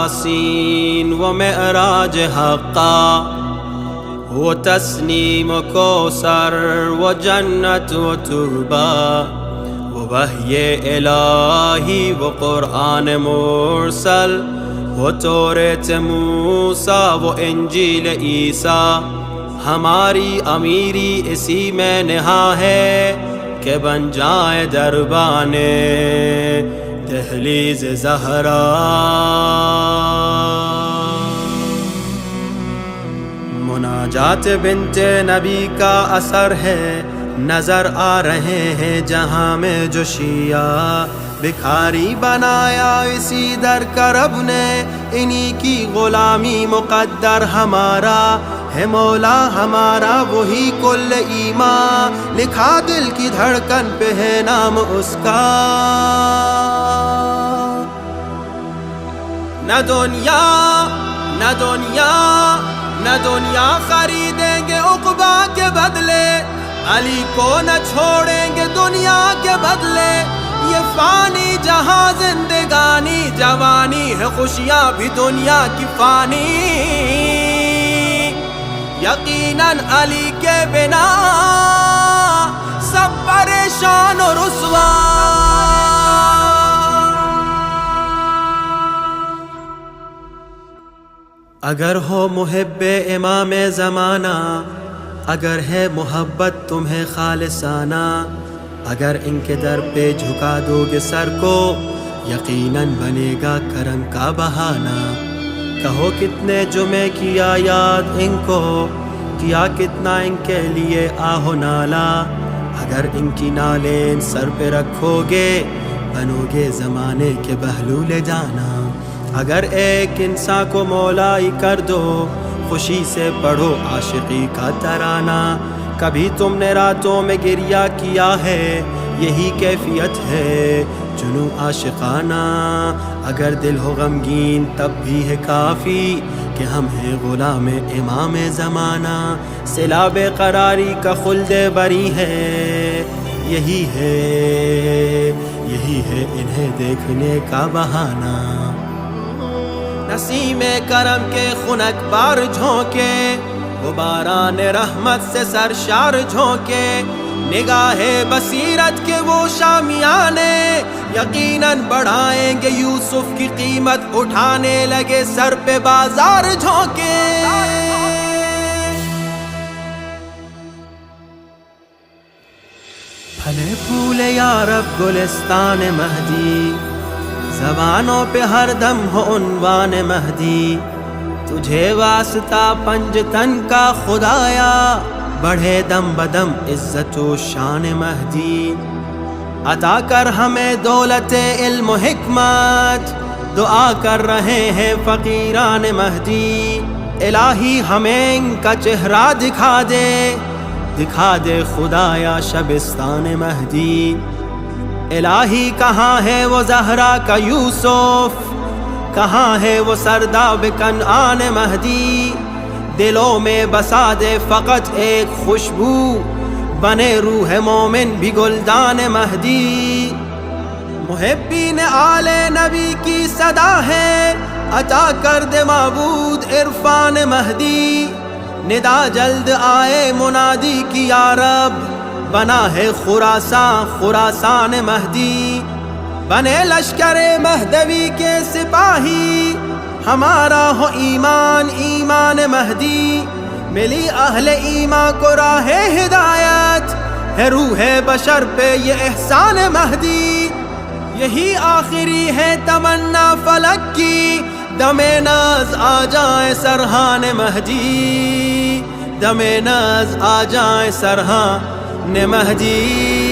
یاسین و معراج حقا و تسنیم و کوثر و جنت و طوبی و وحی الہی و قرآن مرسل و توریت موسیٰ و انجیل عیسیٰ. ہماری امیری اسی میں نہا ہے کہ بن جائے دربان دہلیز زہرا. مناجات بنت نبی کا اثر ہے، نظر آ رہے ہیں جہاں میں جو شیعہ بکھاری بنایا اسی در کرب نے. انہی کی غلامی مقدر ہمارا ہے، مولا ہمارا وہی کل ایمان. لکھا دل کی دھڑکن پہ ہے نام اس کا. نہ دنیا نہ دنیا نہ دنیا خریدیں گے عقبہ کے بدلے، علی کو نہ چھوڑیں گے دنیا کے بدلے. یہ فانی جہاں زندگانی جوانی ہے، خوشیاں بھی دنیا کی فانی. یقیناً علی کے بنا سب پریشان و رسوا. اگر ہو محب امام زمانہ، اگر ہے محبت تمہیں خالصانہ، اگر ان کے در پہ جھکا دو گے سر کو، یقیناً بنے گا کرم کا بہانہ. کہو کتنے جمعے کیا یاد ان کو، کیا کتنا ان کے لیے آہو نالا. اگر ان کی نالیں سر پہ رکھو گے، بنو گے زمانے کے بہلول جانا. اگر ایک انسان کو مولائی کر دو، خوشی سے پڑھو عاشقی کا ترانہ. کبھی تم نے راتوں میں گریہ کیا ہے، یہی کیفیت ہے جنوں عاشقانہ. اگر دل ہو غمگین تب بھی ہے کافی کہ ہم ہیں غلام امام زمانہ. سیلاب قراری کا خلد بری ہے، یہی ہے انہیں دیکھنے کا بہانہ. نسیم کرم کے خنک بار جھونکے، وہ باران رحمت سے سرشار جھونکے. نگاہ بصیرت کے وہ شامیانے یقیناً بڑھائیں گے یوسف کی قیمت. اٹھانے لگے سر پہ بازار جھونکے. پھلے پھولے یا رب گلستان مہدی، زبانوں پہ ہر دم ہو عنوان مہدی. تجھے واسطہ پنجتن کا خدایا، بڑھے دم بدم عزت و شان مہدی. عطا کر ہمیں دولت علم و حکمت، دعا کر رہے ہیں فقیران مہدی. الہی ہمیں ان کا چہرہ دکھا دے خدایا شبستان مہدی. الہی کہاں ہے وہ زہرا کا یوسف، کہاں ہے وہ سرداب کنعان مہدی. دلوں میں بسا دے فقط ایک خوشبو، بنے روح مومن بھی گلدان مہدی. محبین آل نبی کی صدا ہے، عطا کر دے معبود عرفان مہدی. ندا جلد آئے منادی کی یا رب، بنا ہے خراسان مہدی. بنے لشکر مہدوی کے سپاہی، ہمارا ہو ایمان مہدی. ملی اہل ایمان کو راہ ہدایت، ہے روح بشر پہ یہ احسان مہدی. یہی آخری ہے تمنا فلک کی، دم ناز آ جائے سرحان مہدی. دم ناز آ جائے سرحان مہدی.